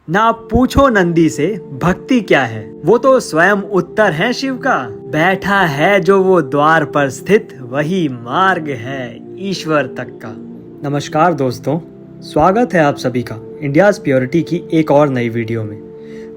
ना पूछो नंदी से भक्ति क्या है, वो तो स्वयं उत्तर है शिव का। बैठा है जो वो द्वार पर स्थित, वही मार्ग है ईश्वर तक का। नमस्कार दोस्तों, स्वागत है आप सभी का इंडियाज प्योरिटी की एक और नई वीडियो में।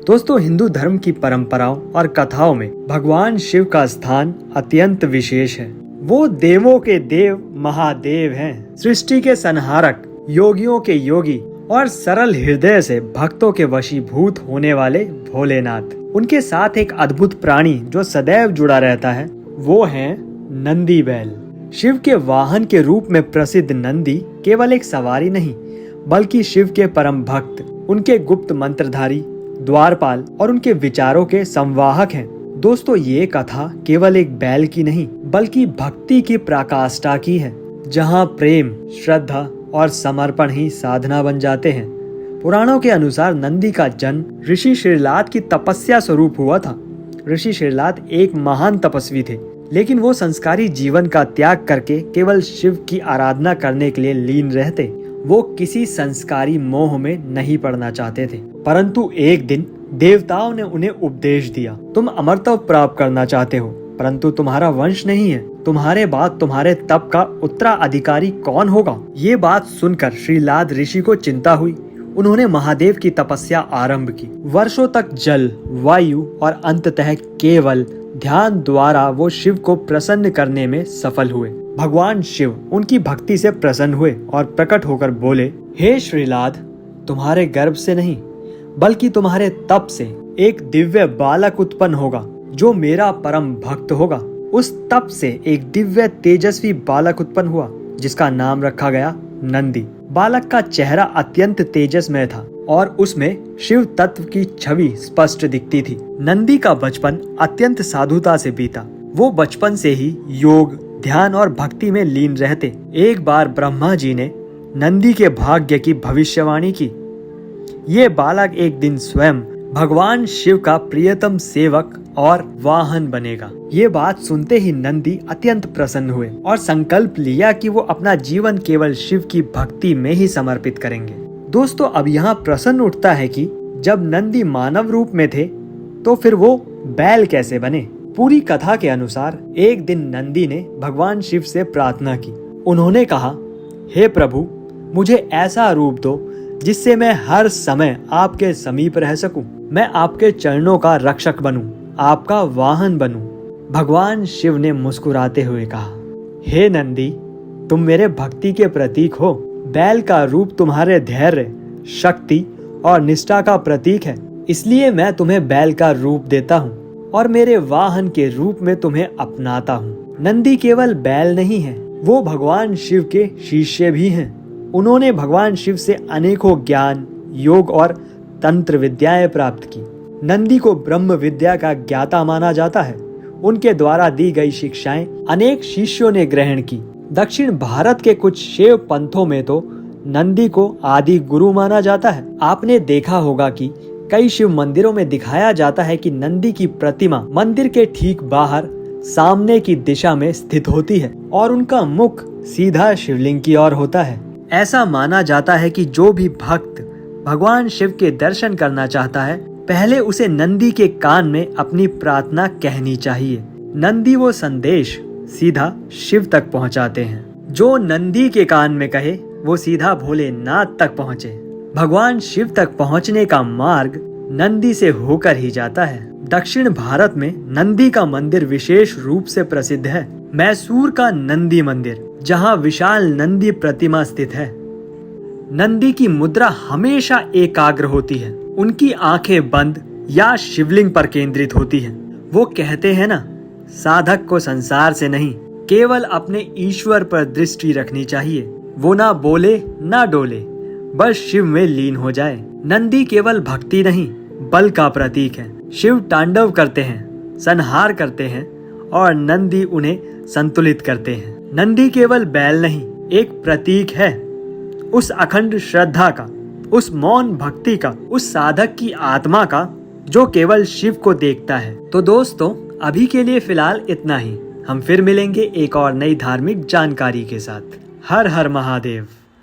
दोस्तों, हिंदू धर्म की परंपराओं और कथाओं में भगवान शिव का स्थान अत्यंत विशेष है। वो देवों के देव महादेव हैं, सृष्टि के संहारक, योगियों के योगी और सरल हृदय से भक्तों के वशीभूत होने वाले भोलेनाथ। उनके साथ एक अद्भुत प्राणी जो सदैव जुड़ा रहता है, वो है नंदी बैल। शिव के वाहन के रूप में प्रसिद्ध नंदी केवल एक सवारी नहीं, बल्कि शिव के परम भक्त, उनके गुप्त मंत्रधारी, द्वारपाल और उनके विचारों के संवाहक हैं। दोस्तों, ये कथा केवल एक बैल की नहीं, बल्कि भक्ति की पराकाष्ठा की है, जहाँ प्रेम, श्रद्धा और समर्पण ही साधना बन जाते हैं। पुराणों के अनुसार नंदी का जन्म ऋषि श्रीलाद की तपस्या स्वरूप हुआ था। ऋषि श्रीलाद एक महान तपस्वी थे, लेकिन वो संस्कारी जीवन का त्याग करके केवल शिव की आराधना करने के लिए लीन रहते। वो किसी संस्कारी मोह में नहीं पड़ना चाहते थे। परंतु एक दिन देवताओं ने उन्हें उपदेश दिया, तुम अमरत्व प्राप्त करना चाहते हो, परंतु तुम्हारा वंश नहीं है। तुम्हारे बाद तुम्हारे तप का उत्तराधिकारी कौन होगा? ये बात सुनकर श्रीलाद ऋषि को चिंता हुई। उन्होंने महादेव की तपस्या आरंभ की। वर्षों तक जल, वायु और अंततः केवल ध्यान द्वारा वो शिव को प्रसन्न करने में सफल हुए। भगवान शिव उनकी भक्ति से प्रसन्न हुए और प्रकट होकर बोले, हे श्रीलाद, तुम्हारे गर्भ से नहीं, बल्कि तुम्हारे तप से एक दिव्य बालक उत्पन्न होगा, जो मेरा परम भक्त होगा। उस तप से एक दिव्य तेजस्वी बालक उत्पन्न हुआ, जिसका नाम रखा गया नंदी। बालक का चेहरा अत्यंत तेजस्मय था और उसमें शिव तत्व की छवि स्पष्ट दिखती थी। नंदी का बचपन अत्यंत साधुता से बीता। वो बचपन से ही योग, ध्यान और भक्ति में लीन रहते। एक बार ब्रह्मा जी ने नंदी के भाग्य की भविष्यवाणी की। ये बालक एक दिन स्वयं भगवान शिव का प्रियतम सेवक और वाहन बनेगा। ये बात सुनते ही नंदी अत्यंत प्रसन्न हुए और संकल्प लिया कि वो अपना जीवन केवल शिव की भक्ति में ही समर्पित करेंगे। दोस्तों, अब यहाँ प्रश्न उठता है कि जब नंदी मानव रूप में थे, तो फिर वो बैल कैसे बने? पूरी कथा के अनुसार एक दिन नंदी ने भगवान शिव से प्रार्थना की। उन्होंने कहा, हे प्रभु, मुझे ऐसा रूप दो जिससे मैं हर समय आपके समीप रह सकूं। मैं आपके चरणों का रक्षक बनूं, आपका वाहन बनूं। भगवान शिव ने मुस्कुराते हुए कहा, हे नंदी, तुम मेरे भक्ति के प्रतीक हो। बैल का रूप तुम्हारे धैर्य, शक्ति और निष्ठा का प्रतीक है, इसलिए मैं तुम्हें बैल का रूप देता हूँ और मेरे वाहन के रूप में तुम्हें अपनाता हूँ। नंदी केवल बैल नहीं है, वो भगवान शिव के शिष्य भी हैं। उन्होंने भगवान शिव से अनेकों ज्ञान, योग और तंत्र विद्याएं प्राप्त की। नंदी को ब्रह्म विद्या का ज्ञाता माना जाता है। उनके द्वारा दी गई शिक्षाएं अनेक शिष्यों ने ग्रहण की। दक्षिण भारत के कुछ शैव पंथों में तो नंदी को आदि गुरु माना जाता है। आपने देखा होगा कि कई शिव मंदिरों में दिखाया जाता है कि नंदी की प्रतिमा मंदिर के ठीक बाहर सामने की दिशा में स्थित होती है और उनका मुख सीधा शिवलिंग की ओर होता है। ऐसा माना जाता है कि जो भी भक्त भगवान शिव के दर्शन करना चाहता है, पहले उसे नंदी के कान में अपनी प्रार्थना कहनी चाहिए। नंदी वो संदेश सीधा शिव तक पहुंचाते हैं। जो नंदी के कान में कहे, वो सीधा भोलेनाथ तक पहुंचे। भगवान शिव तक पहुंचने का मार्ग नंदी से होकर ही जाता है। दक्षिण भारत में नंदी का मंदिर विशेष रूप से प्रसिद्ध है। मैसूर का नंदी मंदिर, जहां विशाल नंदी प्रतिमा स्थित है। नंदी की मुद्रा हमेशा एकाग्र होती है। उनकी आंखें बंद या शिवलिंग पर केंद्रित होती हैं। वो कहते हैं ना, साधक को संसार से नहीं, केवल अपने ईश्वर पर दृष्टि रखनी चाहिए। वो ना बोले ना डोले, बस शिव में लीन हो जाए। नंदी केवल भक्ति नहीं, बल का प्रतीक है। शिव तांडव करते हैं, संहार करते हैं और नंदी उन्हें संतुलित करते हैं। नंदी केवल बैल नहीं, एक प्रतीक है उस अखंड श्रद्धा का, उस मौन भक्ति का, उस साधक की आत्मा का, जो केवल शिव को देखता है। तो दोस्तों, अभी के लिए फिलहाल इतना ही। हम फिर मिलेंगे एक और नई धार्मिक जानकारी के साथ। हर हर महादेव।